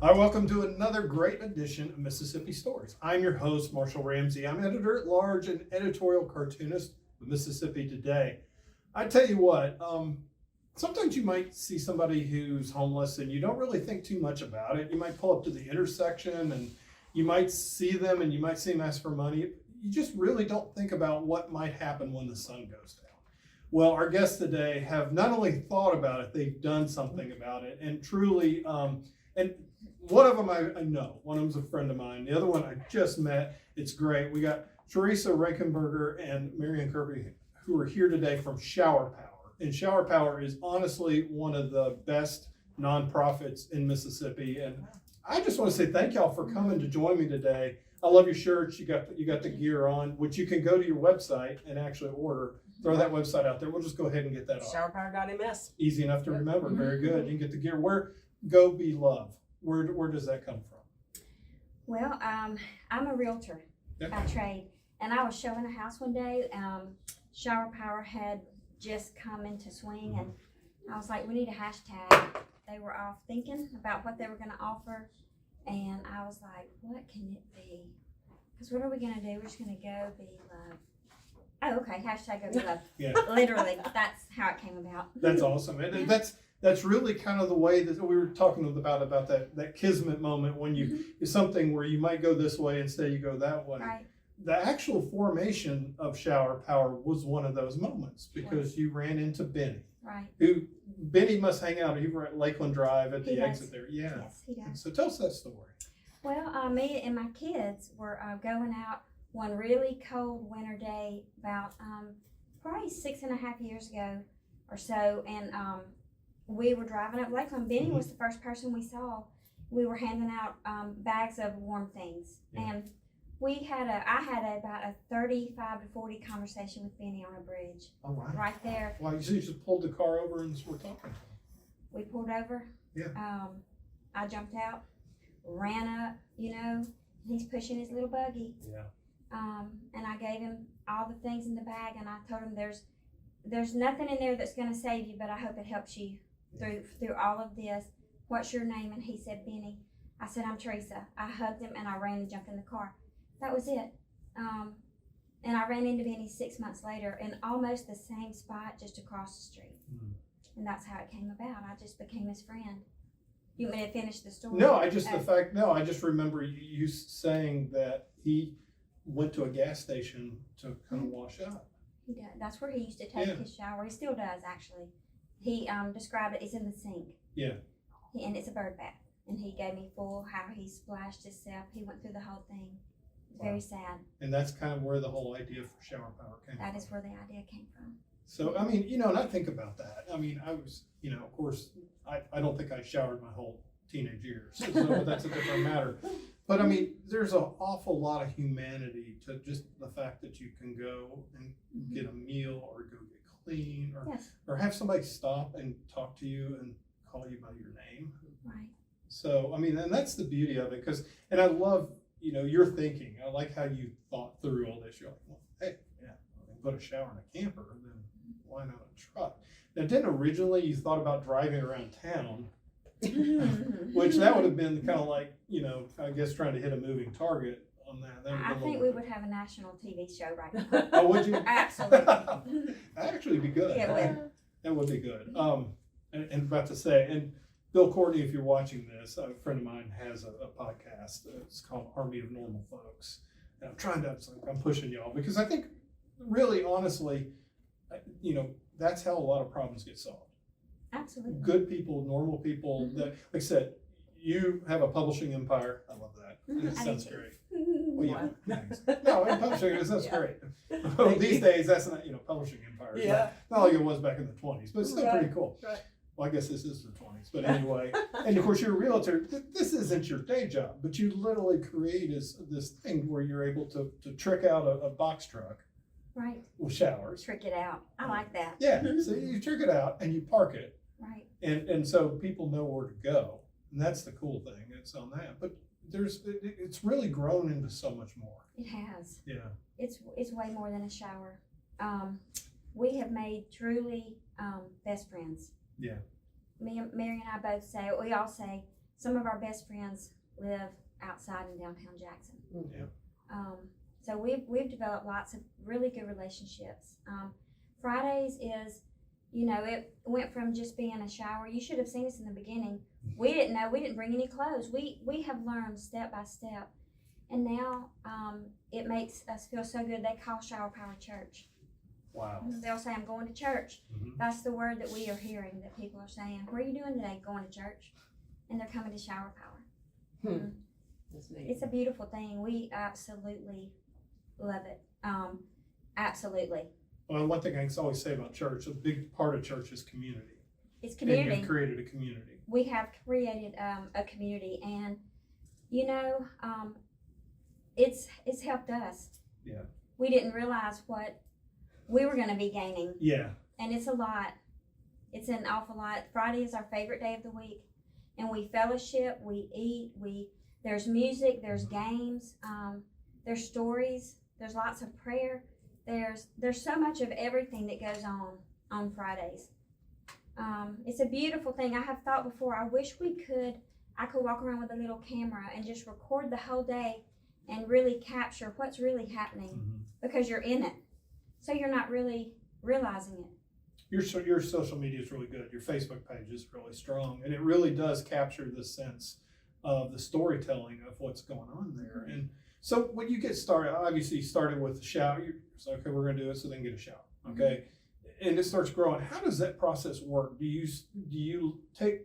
Hi, welcome to another great edition of Mississippi Stories. I'm your host, Marshall Ramsey. I'm editor-at-large and editorial cartoonist of Mississippi Today. I tell you what, sometimes you might see somebody who's homeless and you don't really think too much about it. You might pull up to the intersection and you might see them and you might see them ask for money. You just really don't think about what might happen when the sun goes down. Well, our guests today have not only thought about it, they've done something about it, and truly, and one of them I know. One of them's a friend of mine. The other one I just met. It's great. We got Teresa Renkenberger and Mary Ann Kirby, who are here today from Shower Power. And Shower Power is honestly one of the best nonprofits in Mississippi. And I just want to say thank y'all for coming to join me today. I love your shirts. You got the gear on, which you can go to your website and actually order. Throw that website out there. We'll just go ahead and get that off. Showerpower.ms. Easy enough to remember. Very good. You can get the gear. Where Go Be Love. Where does that come from? Well, I'm a realtor by trade, and I was showing a house one day. Shower Power had just come into swing, and I was like, we need a hashtag. They were off thinking about what they were going to offer, and I was like, what can it be? Because what are we going to do? We're just going to go be love. Oh, okay, hashtag go be love. Yeah. Literally, that's how it came about. That's awesome. And that's really kind of the way that we were talking about that kismet moment when you is something where you might go this way instead you go that way. Right. The actual formation of Shower Power was one of those moments because you ran into Bennie. Right. Bennie must hang out over at Lakeland Drive at the exit there. Yeah. Yes, he does. So tell us that story. Well, me and my kids were going out one really cold winter day about probably 6.5 years ago or so, and we were driving up Lakeland. Bennie was the first person we saw. We were handing out bags of warm things, and I had about a 35 to 40 conversation with Bennie on a bridge. Oh, wow. Right there. Well, you just pulled the car over and we're talking. We pulled over. Yeah. I jumped out, ran up. He's pushing his little buggy. Yeah. And I gave him all the things in the bag, and I told him there's nothing in there that's going to save you, but I hope it helps you through all of this. What's your name? And he said Bennie. I said, I'm Teresa. I hugged him and I ran and jumped in the car. That was it. And I ran into Bennie 6 months later in almost the same spot just across the street. And that's how it came about. I just became his friend. You want me to finish the story? No, I just remember you saying that he went to a gas station to kind of wash up. He did. That's where he used to take his shower. He still does, actually. He described it. It's in the sink. Yeah. And it's a bird bath. And he gave me full how he splashed himself. He went through the whole thing. It's very sad. And that's kind of where the whole idea for Shower Power came from. That is where the idea came from. So, I mean, and I think about that. I mean, I was, of course, I don't think I showered my whole teenage years. So that's a different matter. But I mean, there's an awful lot of humanity to just the fact that you can go and get a meal or go get clean or have somebody stop and talk to you and call you by your name. Right. So, I mean, and that's the beauty of it. And I love, your thinking. I like how you thought through all this. You're like, well, hey, put a shower in a camper, then why not a truck? Now, didn't originally you thought about driving around town, which that would have been kind of like, I guess trying to hit a moving target on that. I think we would have a national TV show right now. Oh, would you? Absolutely. That'd actually be good. Yeah, it would. That would be good. And about to say, and Bill Courtney, if you're watching this, a friend of mine has a podcast. It's called Army of Normal Folks. And I'm pushing y'all because I think really, honestly, that's how a lot of problems get solved. Absolutely. Good people, normal people. That, like I said, you have a publishing empire. I love that. It sounds great. Well, no, in publishing, it sounds great. Well, these days, that's not, publishing empires. Yeah. Not like it was back in the 20s, but it's still pretty cool. Right. Well, I guess this is the 20s, but anyway. And of course, you're a realtor. This isn't your day job, but you literally create this thing where you're able to trick out a box truck. Right. With showers. Trick it out. I like that. Yeah. So you trick it out and you park it. Right. And so people know where to go. And that's the cool thing. It's on that. But it's really grown into so much more. It has. Yeah. It's way more than a shower. We have made truly best friends. Yeah. Mary and I both say, we all say, some of our best friends live outside in downtown Jackson. Yeah. So we've developed lots of really good relationships. Fridays is, it went from just being a shower. You should have seen us in the beginning. We didn't know. We didn't bring any clothes. We have learned step by step. And now it makes us feel so good. They call Shower Power Church. Wow. They'll say, I'm going to church. Mm-hmm. That's the word that we are hearing, that people are saying, what are you doing today? Going to church. And they're coming to Shower Power. Hmm. That's neat. It's a beautiful thing. We absolutely love it. Absolutely. Well, one thing I can always say about church, a big part of church is community. It's And community. you've created a community. We have created a community, and it's helped us. Yeah. We didn't realize what we were going to be gaining, Yeah. and it's a lot. It's an awful lot. Friday is our favorite day of the week, and we fellowship, we eat, there's music, there's games, there's stories, there's lots of prayer. There's so much of everything that goes on Fridays. It's a beautiful thing. I have thought before, I wish I could walk around with a little camera and just record the whole day and really capture what's really happening, Mm-hmm. because you're in it. So you're not really realizing it. Your social media is really good. Your Facebook page is really strong, and it really does capture the sense of the storytelling of what's going on there. And so when you get started, obviously you started with the shower. You're like, okay, we're going to do it, so then get a shower. Okay. And it starts growing. How does that process work? Do you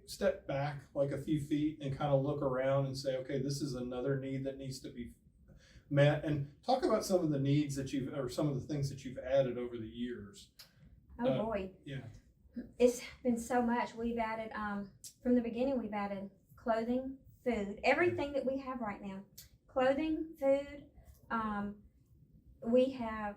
step back like a few feet and kind of look around and say, okay, this is another need that needs to be met? And talk about some of the needs or some of the things that you've added over the years. Oh boy. Yeah. It's been so much. We've added, from the beginning, we've added clothing, food, everything that we have right now. Clothing, food, we have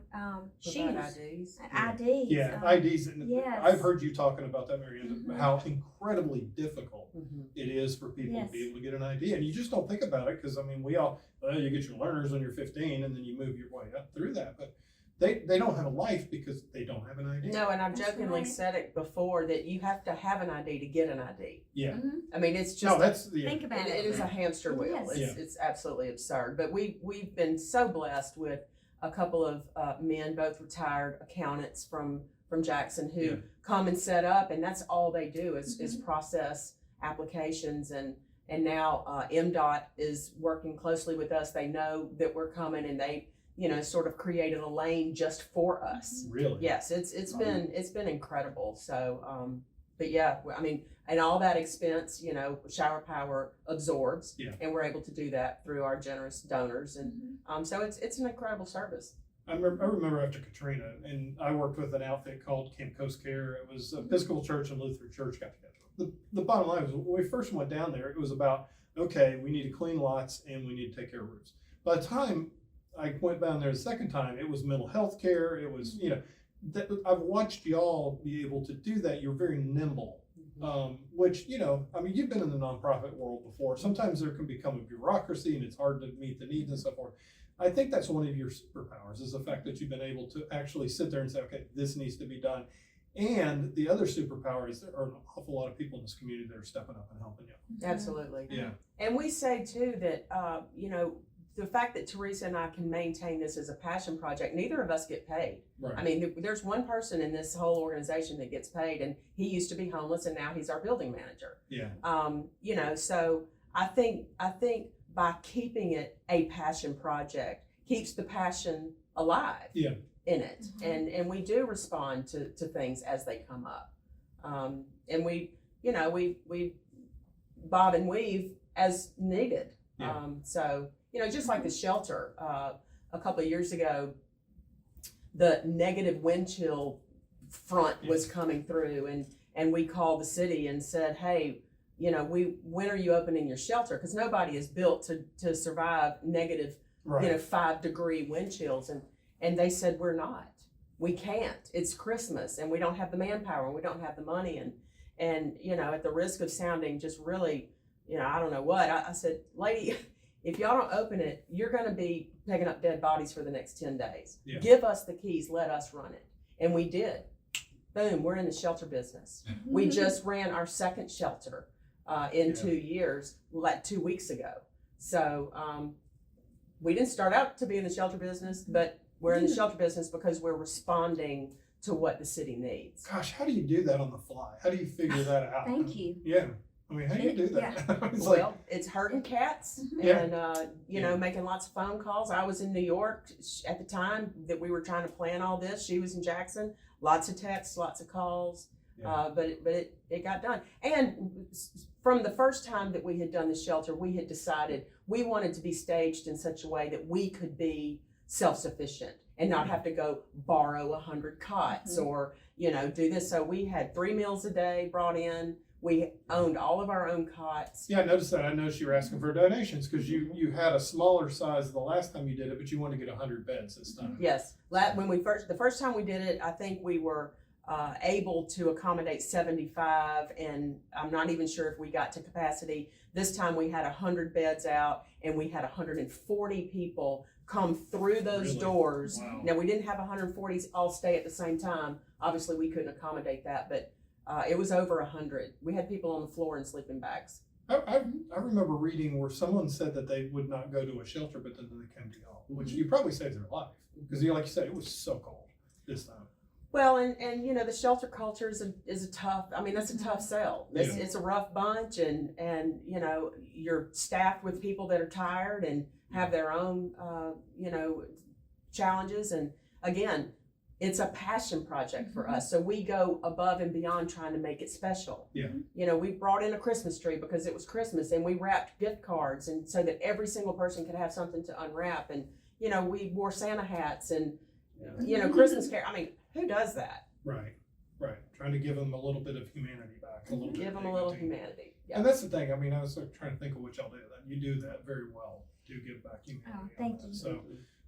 shoes. IDs. IDs. Yeah, IDs. And yes. I've heard you talking about that, Mary Ann, Mhm. how incredibly difficult Mm-hmm. it is for people Yes. to be able to get an ID. And you just don't think about it because, I mean, you get your learners when you're 15 and then you move your way up through that. But they don't have a life because they don't have an ID. No, and I've That's jokingly right. said it before that you have to have an ID to get an ID. Yeah. Mhm. I mean, it's just No, that's the. Think about it it. is a hamster wheel. Yes. It's, it's absolutely absurd. But we've been so blessed with a couple of men, both retired accountants from Jackson, who Yeah. come and set up, and that's all they do is process applications. And now MDOT is working closely with us. They know that we're coming, and they sort of created a lane just for us. Really? Yes, it's been incredible. So, but yeah, I mean, and all that expense, Shower Power absorbs, Yeah. and we're able to do that through our generous donors, and so it's an incredible service. I remember after Katrina, and I worked with an outfit called Camp Coast Care. It was Episcopal Church and Lutheran Church got together. The bottom line was, when we first went down there, it was about, okay, we need to clean lots and we need to take care of roofs. By the time I went down there the second time, it was mental health care. It was, I've watched y'all be able to do that. You're very nimble, which, I mean, you've been in the nonprofit world before. Sometimes there can become a bureaucracy and it's hard to meet the needs and so forth. I think that's one of your superpowers, is the fact that you've been able to actually sit there and say, okay, this needs to be done. And the other superpower is there are an awful lot of people in this community that are stepping up and helping you. Absolutely. Yeah. And we say too that, the fact that Teresa and I can maintain this as a passion project, neither of us get paid. Right. I mean, there's one person in this whole organization that gets paid, and he used to be homeless, and now he's our building manager. Yeah. So I think by keeping it a passion project keeps the passion alive. Yeah. In it, and we do respond to things as they come up, and we bob and weave as needed. Yeah. So just like the shelter, a couple of years ago, the negative wind chill front was coming through, and we called the city and said, hey, when are you opening your shelter? Because nobody is built to survive negative, Right. 5-degree wind chills, and they said, we're not. We can't. It's Christmas, and we don't have the manpower, and we don't have the money, and at the risk of sounding just really, I don't know what, I said, lady, if y'all don't open it, you're going to be picking up dead bodies for the next 10 days. Yeah. Give us the keys. Let us run it. And we did. Boom, we're in the shelter business. We just ran our second shelter in Yeah. 2 years, like 2 weeks ago. So we didn't start out to be in the shelter business, but we're in the shelter business because we're responding to what the city needs. Gosh, how do you do that on the fly? How do you figure that out? Thank you. Yeah. I mean, how do you do that? It's like, Well, it's herding cats Yeah. and, you know, making lots of phone calls. I was in New York at the time that we were trying to plan all this. She was in Jackson. Lots of texts, lots of calls, Yeah. but it got done. And from the first time that we had done the shelter, we had decided we wanted to be staged in such a way that we could be self-sufficient and not have to go borrow 100 cots or, you know, do this. So we had 3 meals a day brought in. We owned all of our own cots. yeah, I noticed that. I noticed you were asking for donations because you had a smaller size the last time you did it, but you wanted to get 100 beds this time. Yes, the first time we did it, I think we were able to accommodate 75, and I'm not even sure if we got to capacity. This time we had 100 beds out, and we had 140 people come through those Really? doors. Wow. Now, we didn't have 140 all stay at the same time. Obviously, we couldn't accommodate that, but it was over 100. We had people on the floor in sleeping bags. I remember reading where someone said that they would not go to a shelter, but then they came to y'all, which you probably saved their life because, like you said, it was so cold this time. Well, and you know, the shelter culture is a tough, I mean, that's a tough sell. It's a rough bunch, and you know, you're staffed with people that are tired and have their own, you know, challenges. And again, it's a passion project for us. So we go above and beyond trying to make it special. Yeah. You know, we brought in a Christmas tree because it was Christmas, and we wrapped gift cards, and so that every single person could have something to unwrap. And, you know, we wore Santa hats and, you know, Christmas carol. I mean, who does that? Right. Trying to give them a little bit of humanity back. Give them a little humanity. Yeah. And that's the thing. I mean, I was trying to think of what y'all do. That you do that very well. Do give back humanity. Oh, on thank that. you. So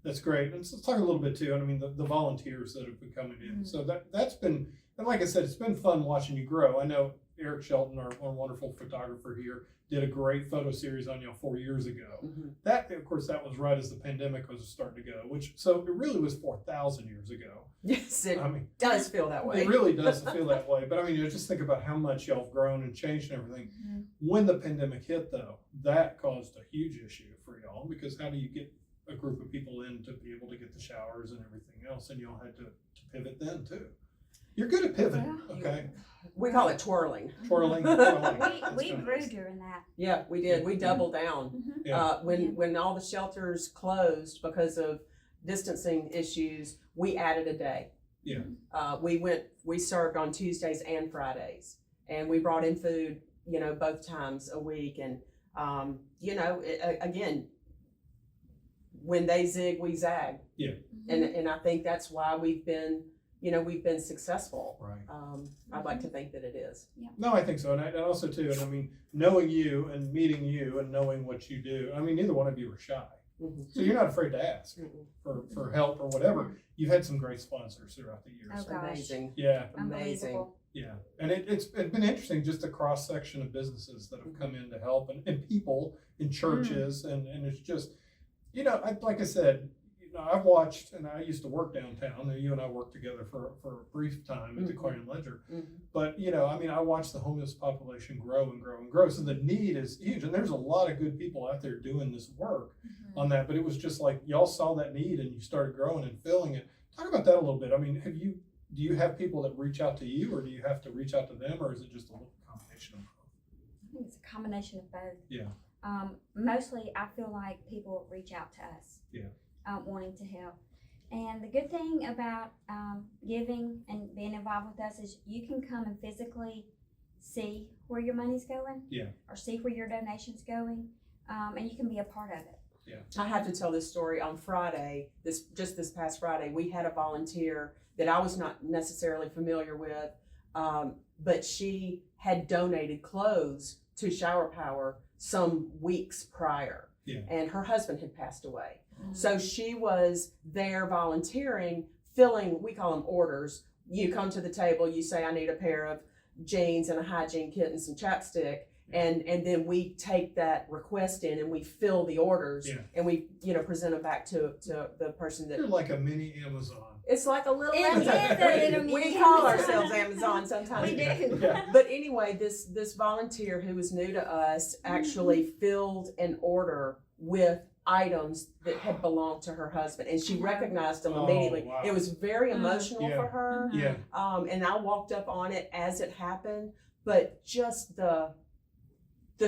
that's great. And let's talk a little bit too. I mean, the volunteers that have been coming in. So that's been, and like I said, it's been fun watching you grow. I know Eric Shelton, our wonderful photographer here, did a great photo series on y'all 4 years ago. That, of course, that was right as the pandemic was starting to go, so it really was 4,000 years ago. Yes, it I mean, does feel that way. it really does feel that way. But I mean, you know, just think about how much y'all have grown and changed and everything. When the pandemic hit, though, that caused a huge issue for y'all because how do you get a group of people in to be able to get the showers and everything else? And y'all had to pivot then too. You're good at pivoting, okay? We call it twirling. Twirling. We That's grew nice. during that. Yeah, we did. We doubled down. Yeah. When all the shelters closed because of distancing issues, we added a day. Yeah. We served on Tuesdays and Fridays, and we brought in food, you know, both times a week. And, you know, again, when they zig, we zag. Yeah. And I think that's why we've been successful. Right. I'd like to think that it is. No, I think so. And also too, and I mean, knowing you and meeting you and knowing what you do, I mean, neither one of you are shy. So you're not afraid to ask for help or whatever. You've had some great sponsors throughout the years. Oh, gosh. Amazing. Yeah. Amazing. Unbelievable. Yeah. And it's been interesting, just a cross section of businesses that have come in to help and people in churches. And it's just, you know, like I said, you know, I've watched, and I used to work downtown. You and I worked together for a brief time at the Clarion Ledger. But, you know, I mean, I watched the homeless population grow and grow and grow. So the need is huge. And there's a lot of good people out there doing this work on that. But it was just like y'all saw that need and you started growing and filling it. Talk about that a little bit. I mean, do you have people that reach out to you, or do you have to reach out to them, or is it just a little combination of both? I think it's a combination of both. Yeah. Mostly, I feel like people reach out to us. Yeah. Wanting to help. And the good thing about giving and being involved with us is you can come and physically see where your money's going. Yeah. Or see where your donation's going, and you can be a part of it. I have to tell this story. On Friday, this past Friday, we had a volunteer that I was not necessarily familiar with, but she had donated clothes to Shower Power some weeks prior. Yeah. And her husband had passed away. So she was there volunteering, filling, we call them orders. You come to the table, you say, I need a pair of jeans and a hygiene kit and some chapstick. And then we take that request in and we fill the orders and we, you know, present them back to the person that. You're like a mini Amazon. It's like a little It Amazon. is a little We mini call Amazon. ourselves Amazon sometimes. We do. Yeah. But anyway, this volunteer who was new to us actually filled an order with items that had belonged to her husband, and she recognized them Oh, immediately. wow. It was very emotional Yeah. for her. Yeah. And I walked up on it as it happened, but just the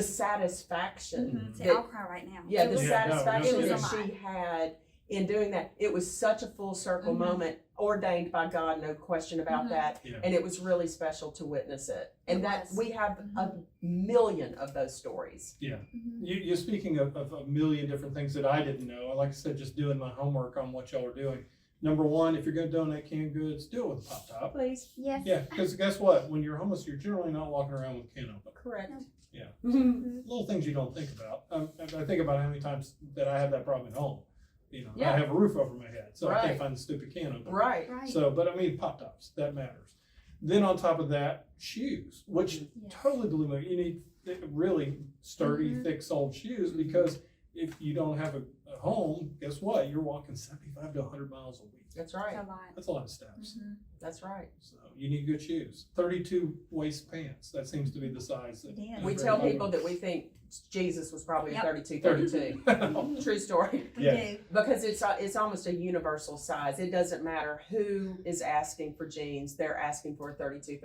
satisfaction. See, I'll cry right now. Yeah, It the was- satisfaction it was a that lot. she had in doing that. It was such a full circle moment, ordained by God, no question about that. Yeah. And it was really special to witness it. And It that was. we have a million of those stories. You're speaking of a million different things that I didn't know. Like I said, just doing my homework on what y'all are doing. Number one, if you're going to donate canned goods, do it with a pop top. Please. Yes. Yeah, because guess what? When you're homeless, you're generally not walking around with a can opener. Correct. Yeah. Mhm. Little things you don't think about. I think about how many times that I have that problem at home. Yeah. I have a roof over my head, so I Right. can't find the stupid can opener. Right. Right. So, but I mean, pop tops, that matters. Then on top of that, shoes, which Yes. totally blew me. You need really sturdy, Mhm. thick soled shoes because if you don't have a home, guess what? You're walking 75 to 100 miles a week. That's It's right. a lot. That's a lot of steps. That's right. So you need good shoes. 32 waist pants. That seems to be the size. That It is. We is tell very people that we think Jesus was probably Yep. 32. popular. True story. We Yeah. do. Because it's almost a universal size. It doesn't matter who is asking for jeans, they're asking for a 32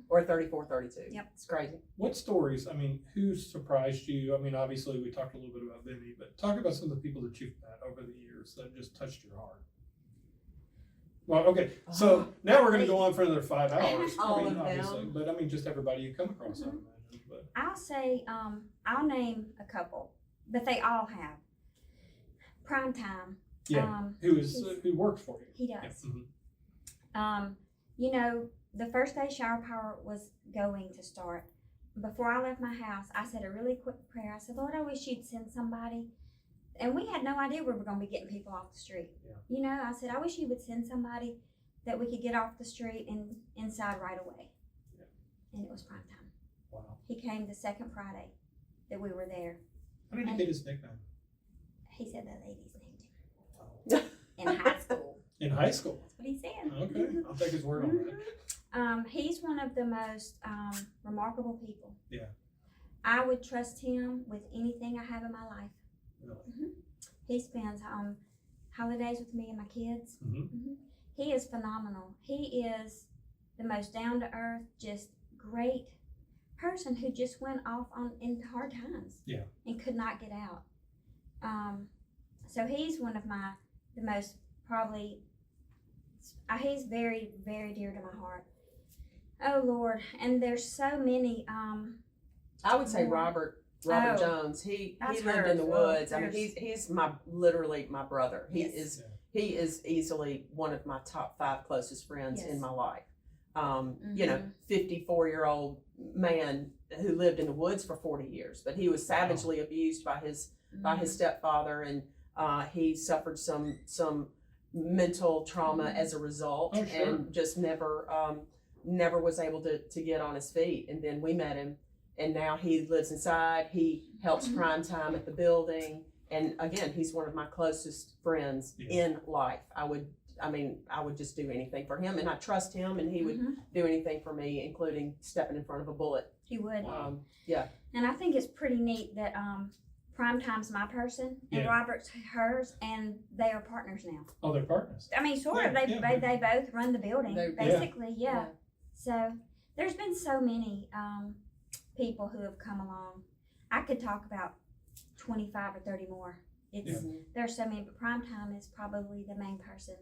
or a 34-32. Yep. It's crazy. What stories, I mean, who surprised you? I mean, obviously we talked a little bit about Bennie, but talk about some of the people that you've met over the years that just touched your heart. Well, okay, so now we're gonna go on for another 5 hours. All I mean, of them. obviously, but I mean, just everybody you come across, I imagine, but. I'll say, I'll name a couple, but they all have. Prime time. Yeah. Who works for you? He Yeah. does. Mhm. You know, the first day shower power was going to start. Before I left my house, I said a really quick prayer. I said, Lord, I wish you'd send somebody. And we had no idea we were going to be getting people off the street. Yeah. You know, I said, I wish you would send somebody that we could get off the street and inside right away. Yeah. And it was prime time. Wow. He came the second Friday that we were there. How did you get his nickname? He said the ladies named him in high school. In high school? That's what he said. Okay, I'll take his word on that. He's one of the most remarkable people. Yeah. I would trust him with anything I have in my life. Really? He spends holidays with me and my kids. Mhm. He is phenomenal. He is the most down to earth, just great person who just went off on into hard times. Yeah. And could not get out. So he's one of the most probably. He's very, very dear to my heart. Oh Lord, and there's so many. I would say More. Robert Oh. Jones. He That's lived in the hers. woods. I mean, Hers. he's literally my brother. Yes. He is easily one of my top 5 closest friends Yes. in my life. You know, 54-year-old man who lived in the woods for 40 years, but he was savagely abused by his stepfather, and he suffered some mental trauma as a result, Oh, sure. and just never was able to get on his feet. And then we met him, and now he lives inside. He helps prime time at the building, and again, he's one of my closest friends in life. I would just do anything for him, and I trust him, and he would do anything for me, including stepping in front of a bullet. He would. Wow. And I think it's pretty neat that Primetime's my person and Yeah. Robert's hers, and they are partners now. Oh, they're partners. I mean, sort of. Yeah, They yeah. they both run the building, They- basically. Yeah. So there's been so many people who have come along. I could talk about 25 or 30 more. It's there's so many, but Primetime is probably the main person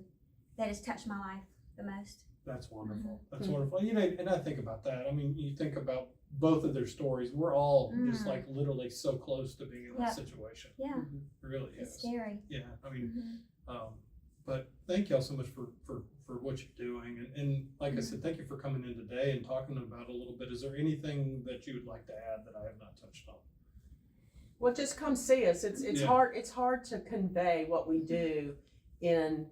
that has touched my life the most. That's wonderful. That's Mhm. wonderful. You know, and I think about that. I mean, you think about both of their stories. We're all just like literally so close to being in that situation. Yeah, It really it's is. scary. Yeah. I mean, Mhm. but thank y'all so much for what you're doing. And like I said, thank you for coming in today and talking about it a little bit. Is there anything that you would like to add that I have not touched on? Well, just come see us. It's Yeah. hard to convey what we do in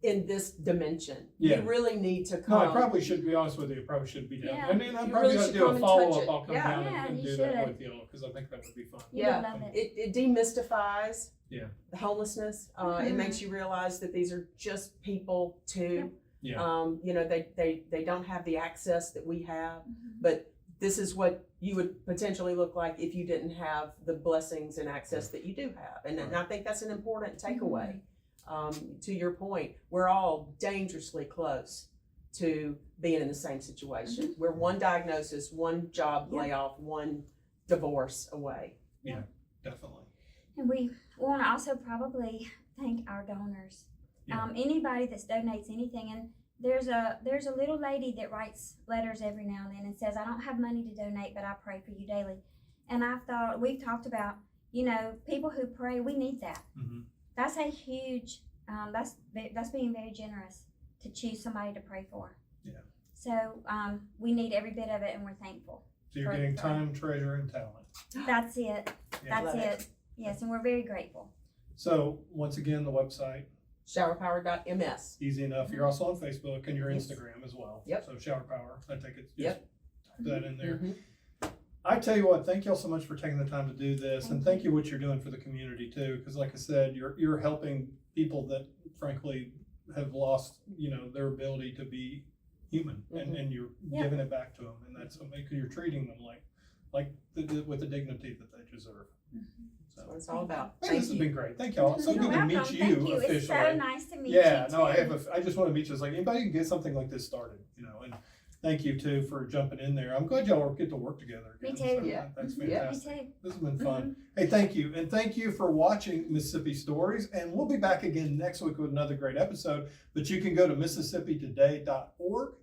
in this dimension. Yeah. You really need to No, come. I probably should be honest with you. It probably should be down. Yeah. And then I You probably really got to should do come a and follow touch up. it. I'll come Yeah. down Yeah, and you do that should. with you because I think that would be fun. You Yeah. would love it. It demystifies Yeah. the homelessness. It Mhm. makes you realize that these are just people too. Yeah. You know, they don't have the access that we have, Mhm. but this is what you would potentially look like if you didn't have the blessings and access that you do have. And I think that's an important takeaway. To your point, we're all dangerously close to being in the same situation. We're one diagnosis, one job Yeah. layoff, one divorce away. Definitely. And we want to also probably thank our donors. Yeah. Anybody that donates anything, and there's a little lady that writes letters every now and then and says, I don't have money to donate, but I pray for you daily. And I thought, we've talked about, you know, people who pray, we need that. Mm-hmm. That's a huge, that's being very generous to choose somebody to pray for. Yeah. So we need every bit of it, and we're thankful. So you're getting time, treasure, and talent. That's it. Yeah. That's it. Yes, and we're very grateful. So once again, the website, Showerpower.ms. easy enough. You're also on Facebook and your Yes. Instagram as well. Yep. So Shower Power, I take it. Just Yep. type that in there. Mhm. I tell you what, thank y'all so much for taking the time to do this, and thank you what you're doing for the community too. Because like I said, you're helping people that frankly have lost, you know, their ability to be human, and you're Yeah. giving it back to them, and that's because you're treating them like with the dignity that they deserve. That's what it's all about. Hey, Thank this has you. been great. Thank y'all. It's so You're good to welcome. meet Thank you It's officially. so nice to meet Yeah, you no, too. I just want to meet you. It's like anybody can get something like this started, you know, and thank you too for jumping in there. I'm glad y'all get to work together again. Me too. Yeah. That's Me fantastic. too. This has been fun. Hey, thank you. And thank you for watching Mississippi Stories. And we'll be back again next week with another great episode. But you can go to MississippiToday.org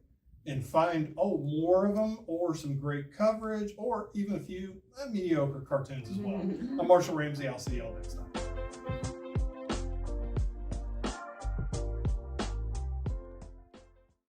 and find, more of them, or some great coverage, or even a few mediocre cartoons as well. I'm Marshall Ramsey. I'll see y'all next time.